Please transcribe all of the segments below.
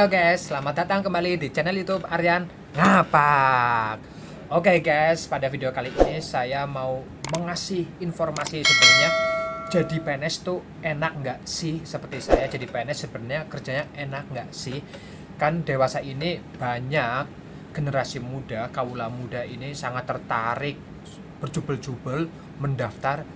Halo guys, selamat datang kembali di channel YouTube Aryan Ngapak. Oke guys, pada video kali ini saya mau mengasih informasi sebenarnya jadi PNS tuh enak nggak sih? Seperti saya jadi PNS sebenarnya kerjanya enak nggak sih? Kan dewasa ini banyak generasi muda, kaula muda ini sangat tertarik berjubel-jubel mendaftar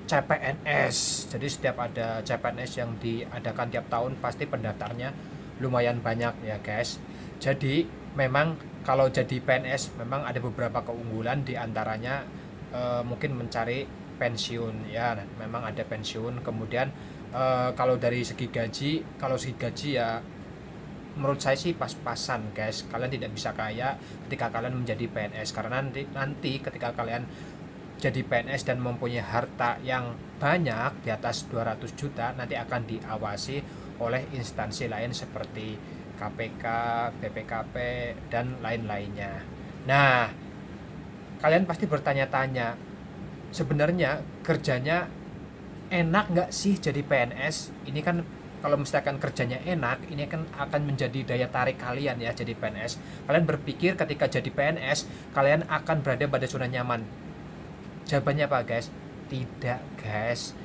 CPNS. Jadi setiap ada CPNS yang diadakan tiap tahun pasti pendaftarnya lumayan banyak ya guys. Jadi memang kalau jadi PNS memang ada beberapa keunggulan, diantaranya mungkin mencari pensiun ya, memang ada pensiun. Kemudian kalau dari segi gaji ya menurut saya sih pas-pasan guys. Kalian tidak bisa kaya ketika kalian menjadi PNS, karena nanti ketika kalian jadi PNS dan mempunyai harta yang banyak di atas 200 juta nanti akan diawasi oleh instansi lain seperti KPK, BPKP, dan lain-lainnya. Nah, kalian pasti bertanya-tanya, sebenarnya kerjanya enak nggak sih jadi PNS? Ini kan kalau misalkan kerjanya enak, ini kan akan menjadi daya tarik kalian ya jadi PNS. Kalian berpikir ketika jadi PNS, kalian akan berada pada zona nyaman. Jawabannya apa guys? Tidak guys.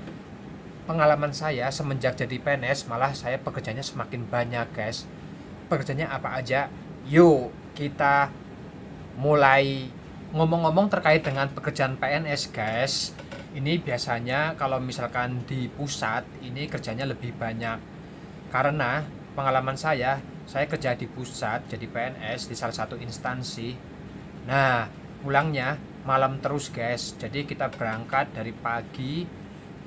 Pengalaman saya semenjak jadi PNS, malah saya pekerjaannya semakin banyak guys. Pekerjaannya apa aja? Yuk kita mulai ngomong-ngomong terkait dengan pekerjaan PNS guys. Ini biasanya kalau misalkan di pusat ini kerjanya lebih banyak. Karena pengalaman saya kerja di pusat jadi PNS di salah satu instansi. Nah, pulangnya malam terus guys. Jadi kita berangkat dari pagi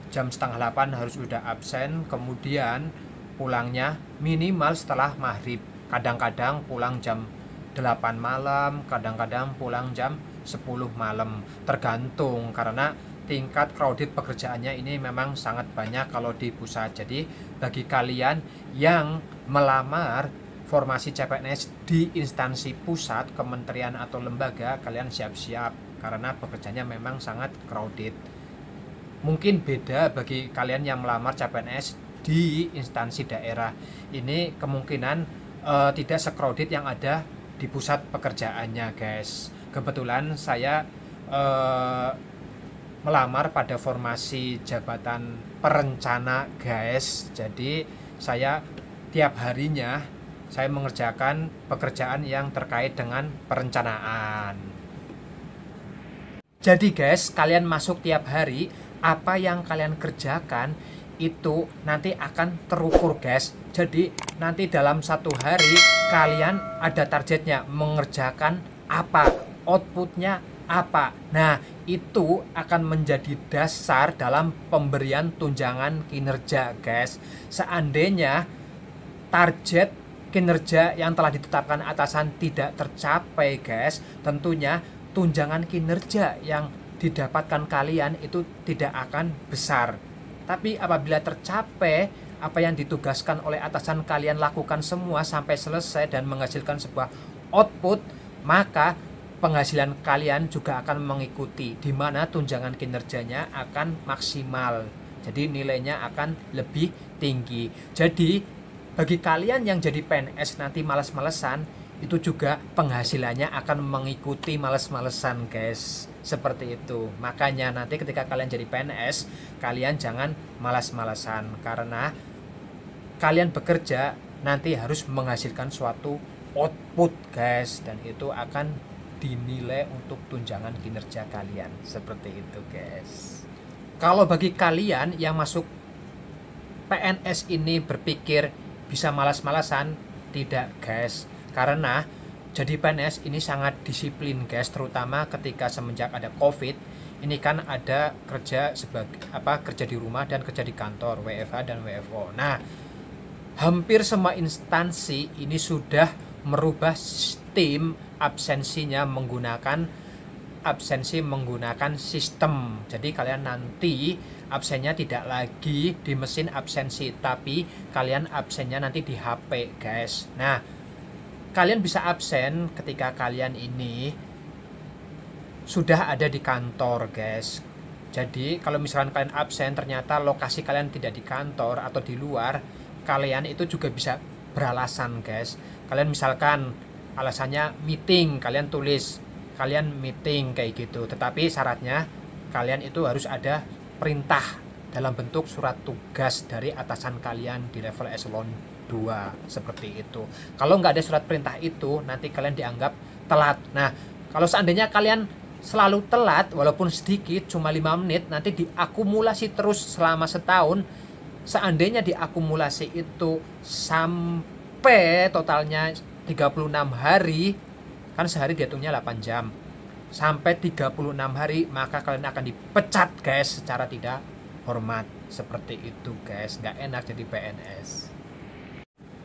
jam 7:30 harus udah absen, kemudian pulangnya minimal setelah maghrib. Kadang-kadang pulang jam 8 malam, kadang-kadang pulang jam 10 malam, tergantung karena tingkat crowded pekerjaannya ini memang sangat banyak kalau di pusat. Jadi bagi kalian yang melamar formasi CPNS di instansi pusat, kementerian atau lembaga, kalian siap-siap karena pekerjaannya memang sangat crowded. Mungkin beda bagi kalian yang melamar CPNS di instansi daerah. Ini kemungkinan tidak se-crowded yang ada di pusat pekerjaannya guys. Kebetulan saya melamar pada formasi jabatan perencana guys. Jadi saya tiap harinya saya mengerjakan pekerjaan yang terkait dengan perencanaan. Jadi guys, kalian masuk tiap hari, apa yang kalian kerjakan itu nanti akan terukur guys. Jadi nanti dalam satu hari kalian ada targetnya mengerjakan apa, outputnya apa. Nah itu akan menjadi dasar dalam pemberian tunjangan kinerja guys. Seandainya target kinerja yang telah ditetapkan atasan tidak tercapai guys, tentunya tunjangan kinerja yang didapatkan kalian itu tidak akan besar. Tapi apabila tercapai apa yang ditugaskan oleh atasan, kalian lakukan semua sampai selesai dan menghasilkan sebuah output, maka penghasilan kalian juga akan mengikuti, di mana tunjangan kinerjanya akan maksimal. Jadi nilainya akan lebih tinggi. Jadi bagi kalian yang jadi PNS nanti malas-malesan, itu juga penghasilannya akan mengikuti males-malesan guys. Seperti itu. Makanya nanti ketika kalian jadi PNS, kalian jangan malas-malesan, karena kalian bekerja nanti harus menghasilkan suatu output guys, dan itu akan dinilai untuk tunjangan kinerja kalian. Seperti itu guys. Kalau bagi kalian yang masuk PNS ini berpikir bisa malas-malasan, tidak guys. Karena jadi PNS ini sangat disiplin guys, terutama ketika semenjak ada COVID. Ini kan ada kerja kerja di rumah dan kerja di kantor, WFH dan WFO. Nah, hampir semua instansi ini sudah merubah sistem absensinya menggunakan sistem. Jadi kalian nanti absennya tidak lagi di mesin absensi, tapi kalian absennya nanti di HP guys. Nah, kalian bisa absen ketika kalian ini sudah ada di kantor guys. Jadi kalau misalkan kalian absen ternyata lokasi kalian tidak di kantor atau di luar, kalian itu juga bisa beralasan guys. Kalian misalkan alasannya meeting, kalian tulis kalian meeting kayak gitu, tetapi syaratnya kalian itu harus ada perintah dalam bentuk surat tugas dari atasan kalian di level eselon 2 seperti itu. Kalau nggak ada surat perintah itu, nanti kalian dianggap telat. Nah, kalau seandainya kalian selalu telat walaupun sedikit, cuma 5 menit, nanti diakumulasi terus selama setahun. Seandainya diakumulasi itu sampai totalnya 36 hari, kan sehari dihitungnya 8 jam, sampai 36 hari, maka kalian akan dipecat guys secara tidak hormat. Seperti itu guys, nggak enak jadi PNS.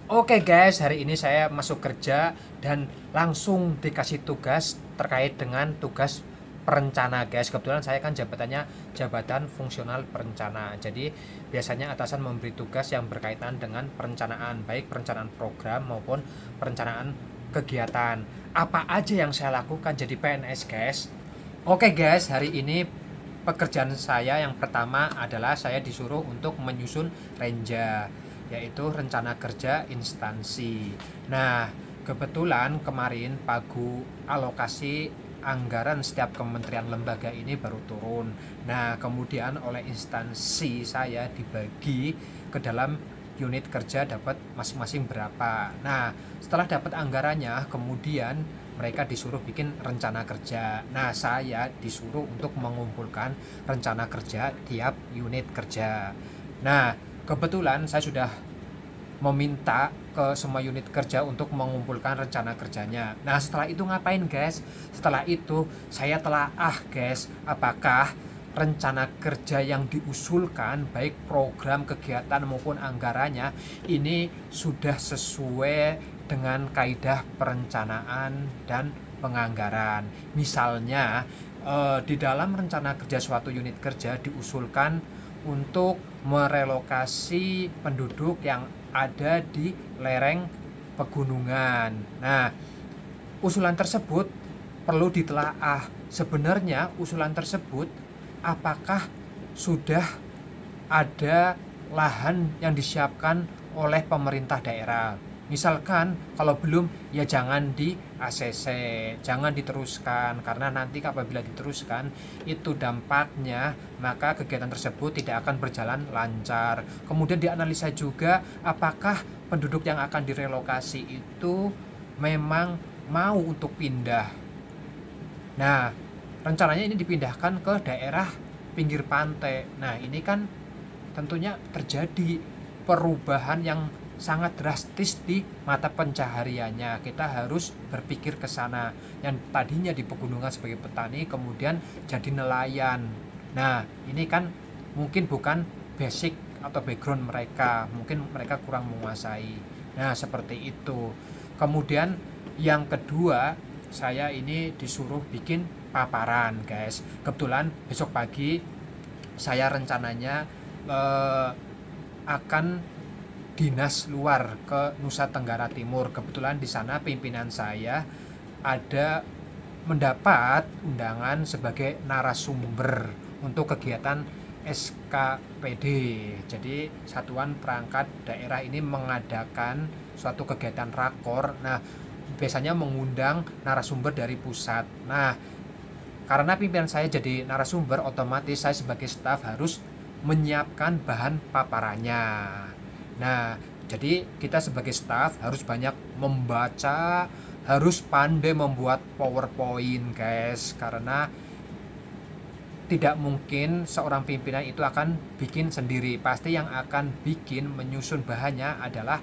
Oke guys, hari ini saya masuk kerja dan langsung dikasih tugas terkait dengan tugas perencana guys. Kebetulan saya kan jabatannya jabatan fungsional perencana. Jadi biasanya atasan memberi tugas yang berkaitan dengan perencanaan, baik perencanaan program maupun perencanaan kegiatan. Apa aja yang saya lakukan jadi PNS guys? Oke guys, hari ini pekerjaan saya yang pertama adalah saya disuruh untuk menyusun renja, yaitu rencana kerja instansi. Nah, kebetulan kemarin pagu alokasi anggaran setiap kementerian lembaga ini baru turun. Nah, kemudian oleh instansi saya dibagi ke dalam unit kerja, dapat masing-masing berapa. Nah, setelah dapat anggarannya, kemudian mereka disuruh bikin rencana kerja. Nah, saya disuruh untuk mengumpulkan rencana kerja tiap unit kerja. Nah, kebetulan saya sudah meminta ke semua unit kerja untuk mengumpulkan rencana kerjanya. Nah, setelah itu ngapain guys? Setelah itu saya telaah guys, apakah rencana kerja yang diusulkan, baik program kegiatan maupun anggarannya, ini sudah sesuai dengan kaidah perencanaan dan penganggaran. Misalnya di dalam rencana kerja suatu unit kerja diusulkan untuk merelokasi penduduk yang ada di lereng pegunungan. Nah, usulan tersebut perlu ditelaah. Sebenarnya usulan tersebut apakah sudah ada lahan yang disiapkan oleh pemerintah daerah. Misalkan kalau belum, ya jangan di ACC, jangan diteruskan, karena nanti apabila diteruskan itu dampaknya maka kegiatan tersebut tidak akan berjalan lancar. Kemudian dianalisa juga apakah penduduk yang akan direlokasi itu memang mau untuk pindah. Nah, rencananya ini dipindahkan ke daerah pinggir pantai. Nah, ini kan tentunya terjadi perubahan yang sangat drastis di mata pencahariannya. Kita harus berpikir ke sana. Yang tadinya di pegunungan sebagai petani, kemudian jadi nelayan. Nah, ini kan mungkin bukan basic atau background mereka. Mungkin mereka kurang menguasai. Nah, seperti itu. Kemudian yang kedua, saya ini disuruh bikin paparan guys. Kebetulan besok pagi saya rencananya akan dinas luar ke Nusa Tenggara Timur. Kebetulan di sana pimpinan saya ada mendapat undangan sebagai narasumber untuk kegiatan SKPD. Jadi Satuan Perangkat Daerah ini mengadakan suatu kegiatan rakor. Nah, biasanya mengundang narasumber dari pusat. Nah, karena pimpinan saya jadi narasumber, otomatis saya sebagai staf harus menyiapkan bahan paparannya. Nah, jadi kita sebagai staf harus banyak membaca, harus pandai membuat PowerPoint guys, karena tidak mungkin seorang pimpinan itu akan bikin sendiri. Pasti yang akan bikin, menyusun bahannya adalah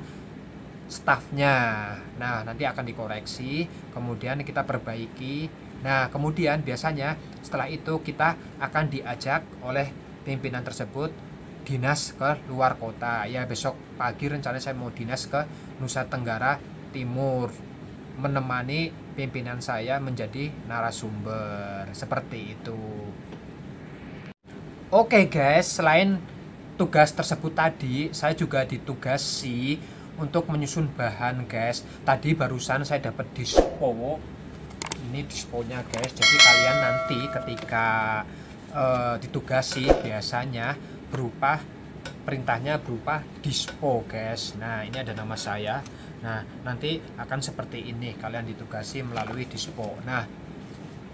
stafnya. Nah, nanti akan dikoreksi, kemudian kita perbaiki. Nah, kemudian biasanya setelah itu kita akan diajak oleh pimpinan tersebut dinas ke luar kota. Ya, besok pagi rencananya saya mau dinas ke Nusa Tenggara Timur, menemani pimpinan saya menjadi narasumber. Seperti itu. Oke guys, selain tugas tersebut tadi, saya juga ditugasi untuk menyusun bahan guys. Tadi barusan saya dapat dispo. Ini disponya guys. Jadi kalian nanti ketika ditugasi biasanya berupa perintahnya berupa dispo guys. Nah, ini ada nama saya. Nah, nanti akan seperti ini, kalian ditugasi melalui dispo. Nah,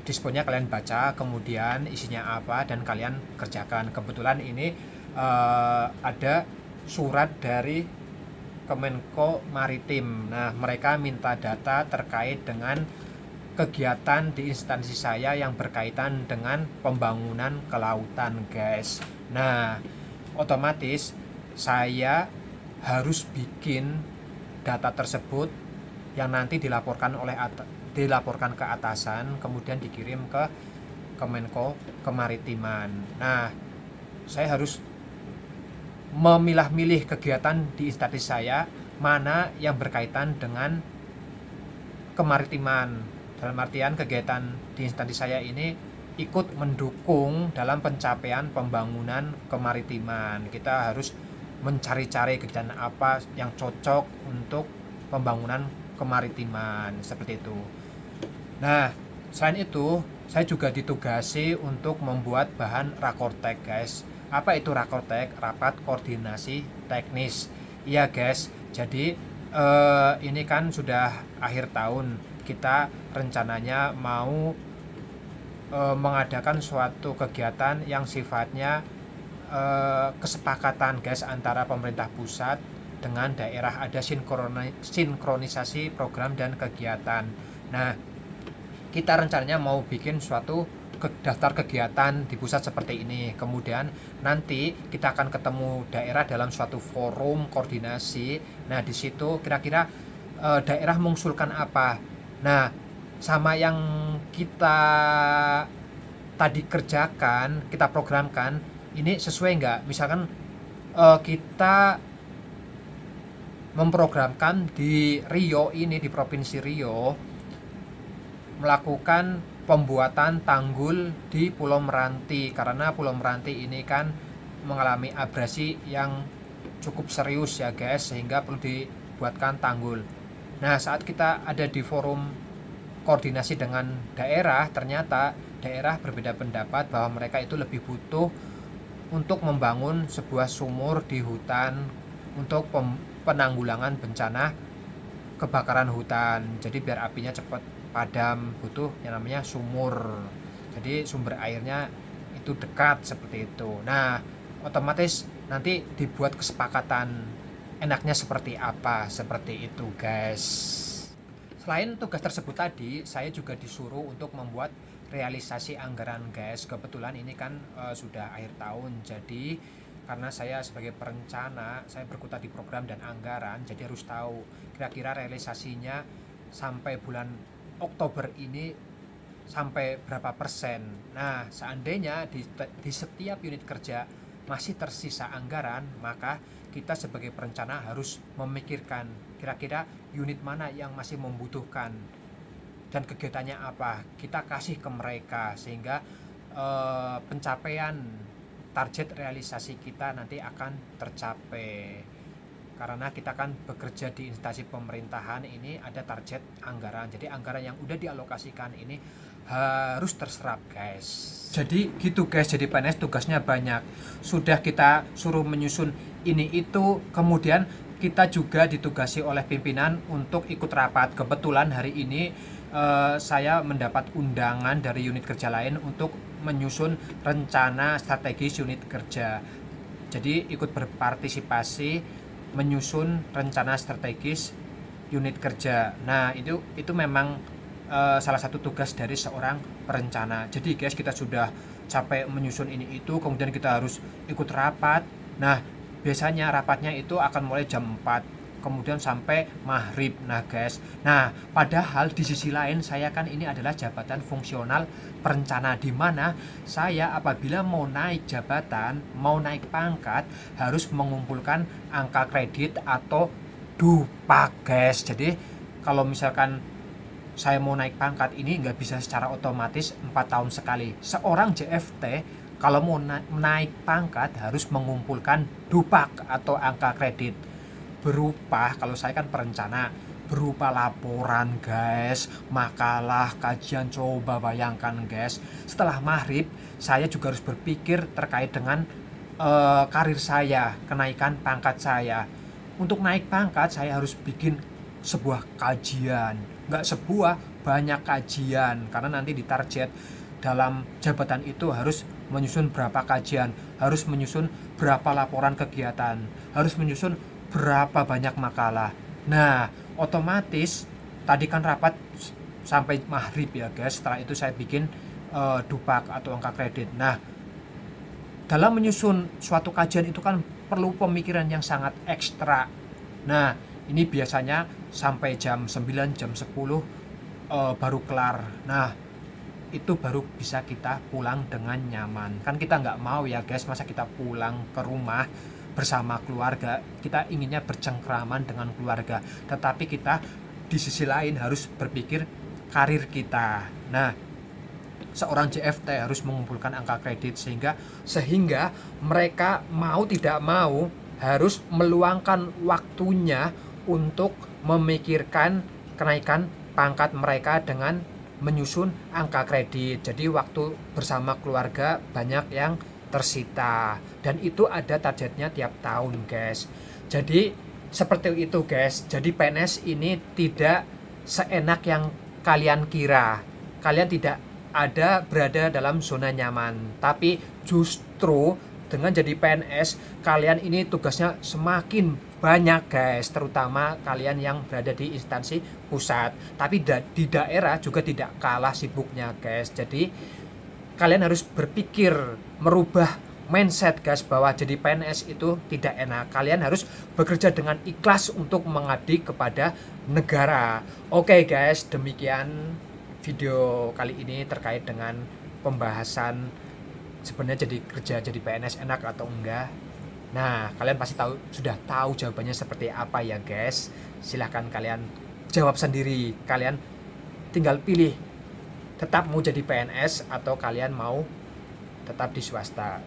disponya kalian baca, kemudian isinya apa, dan kalian kerjakan. Kebetulan ini ada surat dari Kemenko Maritim. Nah, mereka minta data terkait dengan kegiatan di instansi saya yang berkaitan dengan pembangunan kelautan, guys. Nah, otomatis saya harus bikin data tersebut yang nanti dilaporkan ke atasan, kemudian dikirim ke Kemenko Kemaritiman. Nah, saya harus memilah-milih kegiatan di instansi saya mana yang berkaitan dengan kemaritiman. Dalam artian kegiatan di instansi saya ini ikut mendukung dalam pencapaian pembangunan kemaritiman. Kita harus mencari-cari kegiatan apa yang cocok untuk pembangunan kemaritiman, seperti itu. Nah, selain itu saya juga ditugasi untuk membuat bahan rakortek, guys. Apa itu rakortek? Rapat koordinasi teknis. Iya, guys. Jadi ini kan sudah akhir tahun, kita rencananya mau mengadakan suatu kegiatan yang sifatnya kesepakatan, guys, antara pemerintah pusat dengan daerah. Ada sinkronisasi program dan kegiatan. Nah, kita rencananya mau bikin suatu daftar kegiatan di pusat seperti ini. Kemudian nanti kita akan ketemu daerah dalam suatu forum koordinasi. Nah, di situ kira-kira daerah mengusulkan apa. Nah, sama yang kita tadi kerjakan, kita programkan, ini sesuai nggak? Misalkan kita memprogramkan di Riau ini, di Provinsi Riau, melakukan pembuatan tanggul di Pulau Meranti, karena Pulau Meranti ini kan mengalami abrasi yang cukup serius ya, guys, sehingga perlu dibuatkan tanggul. Nah, saat kita ada di forum koordinasi dengan daerah, ternyata daerah berbeda pendapat bahwa mereka itu lebih butuh untuk membangun sebuah sumur di hutan untuk penanggulangan bencana kebakaran hutan. Jadi biar apinya cepat padam, butuh yang namanya sumur. Jadi sumber airnya itu dekat, seperti itu. Nah, otomatis nanti dibuat kesepakatan enaknya seperti apa, seperti itu, guys. Selain tugas tersebut tadi, saya juga disuruh untuk membuat realisasi anggaran, guys. Kebetulan ini kan sudah akhir tahun, jadi karena saya sebagai perencana, saya berkutat di program dan anggaran, jadi harus tahu kira-kira realisasinya sampai bulan Oktober ini sampai berapa persen. Nah, seandainya di setiap unit kerja masih tersisa anggaran, maka kita sebagai perencana harus memikirkan kira-kira unit mana yang masih membutuhkan dan kegiatannya apa, kita kasih ke mereka, sehingga pencapaian target realisasi kita nanti akan tercapai. Karena kita kan bekerja di instansi pemerintahan, ini ada target anggaran, jadi anggaran yang udah dialokasikan ini harus terserap, guys. Jadi gitu, guys. Jadi PNS tugasnya banyak, sudah kita suruh menyusun ini itu, kemudian kita juga ditugasi oleh pimpinan untuk ikut rapat. Kebetulan hari ini saya mendapat undangan dari unit kerja lain untuk menyusun rencana strategis unit kerja. Jadi ikut berpartisipasi menyusun rencana strategis unit kerja. Nah, itu memang salah satu tugas dari seorang perencana. Jadi, guys, kita sudah capek menyusun ini itu, kemudian kita harus ikut rapat. Nah, biasanya rapatnya itu akan mulai jam 4, kemudian sampai maghrib. Nah, guys, padahal di sisi lain saya kan ini adalah jabatan fungsional perencana, di mana saya apabila mau naik jabatan, mau naik pangkat, harus mengumpulkan angka kredit atau dupak, guys. Jadi kalau misalkan saya mau naik pangkat, ini nggak bisa secara otomatis 4 tahun sekali. Seorang JFT kalau mau naik pangkat harus mengumpulkan dupak atau angka kredit, berupa, kalau saya kan perencana, berupa laporan, guys, makalah, kajian. Coba bayangkan, guys, setelah maghrib saya juga harus berpikir terkait dengan karir saya, kenaikan pangkat saya. Untuk naik pangkat saya harus bikin sebuah kajian, nggak sebuah, banyak kajian, karena nanti ditarget dalam jabatan itu harus menyusun berapa kajian, harus menyusun berapa laporan kegiatan, harus menyusun berapa banyak makalah. Nah, otomatis tadi kan rapat sampai maghrib ya guys. Setelah itu saya bikin dupak atau angka kredit. Nah, dalam menyusun suatu kajian itu kan perlu pemikiran yang sangat ekstra. Nah, ini biasanya sampai jam 9, jam 10 baru kelar. Nah, itu baru bisa kita pulang dengan nyaman. Kan kita nggak mau ya guys, masa kita pulang ke rumah bersama keluarga, kita inginnya bercengkraman dengan keluarga, tetapi kita di sisi lain harus berpikir karir kita. Nah, seorang JFT harus mengumpulkan angka kredit sehingga mereka mau tidak mau harus meluangkan waktunya untuk memikirkan kenaikan pangkat mereka dengan menyusun angka kredit. Jadi waktu bersama keluarga banyak yang tersita, dan itu ada targetnya tiap tahun guys. Jadi seperti itu guys. Jadi PNS ini tidak seenak yang kalian kira. Kalian tidak berada dalam zona nyaman, tapi justru dengan jadi PNS kalian ini tugasnya semakin banyak guys, terutama kalian yang berada di instansi pusat. Tapi di daerah juga tidak kalah sibuknya guys. Jadi kalian harus berpikir, merubah mindset guys, bahwa jadi PNS itu tidak enak. Kalian harus bekerja dengan ikhlas untuk mengabdi kepada negara. Oke guys, demikian video kali ini terkait dengan pembahasan sebenarnya jadi PNS enak atau enggak. Nah, kalian pasti sudah tahu jawabannya seperti apa ya guys. Silahkan kalian jawab sendiri. Kalian tinggal pilih, tetap mau jadi PNS atau kalian mau tetap di swasta.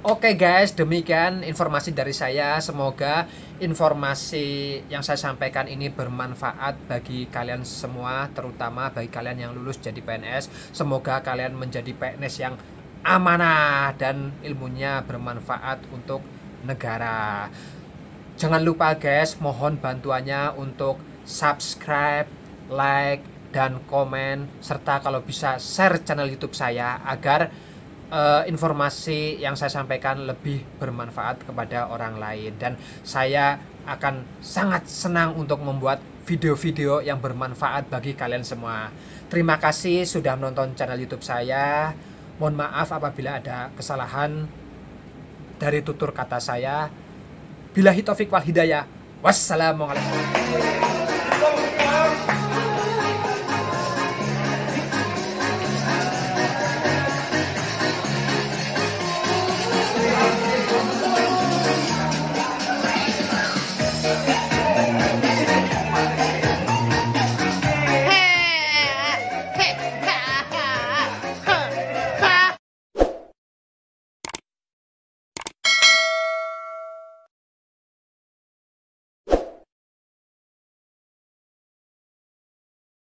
Oke guys, demikian informasi dari saya. Semoga informasi yang saya sampaikan ini bermanfaat bagi kalian semua, terutama bagi kalian yang lulus jadi PNS. Semoga kalian menjadi PNS yang amanah dan ilmunya bermanfaat untuk negara. Jangan lupa guys, mohon bantuannya untuk subscribe, like, dan komen, serta kalau bisa share channel YouTube saya agar informasi yang saya sampaikan lebih bermanfaat kepada orang lain. Dan saya akan sangat senang untuk membuat video-video yang bermanfaat bagi kalian semua. Terima kasih sudah menonton channel YouTube saya. Mohon maaf apabila ada kesalahan dari tutur kata saya. Billahi taufiq wal hidayah. Wassalamualaikum.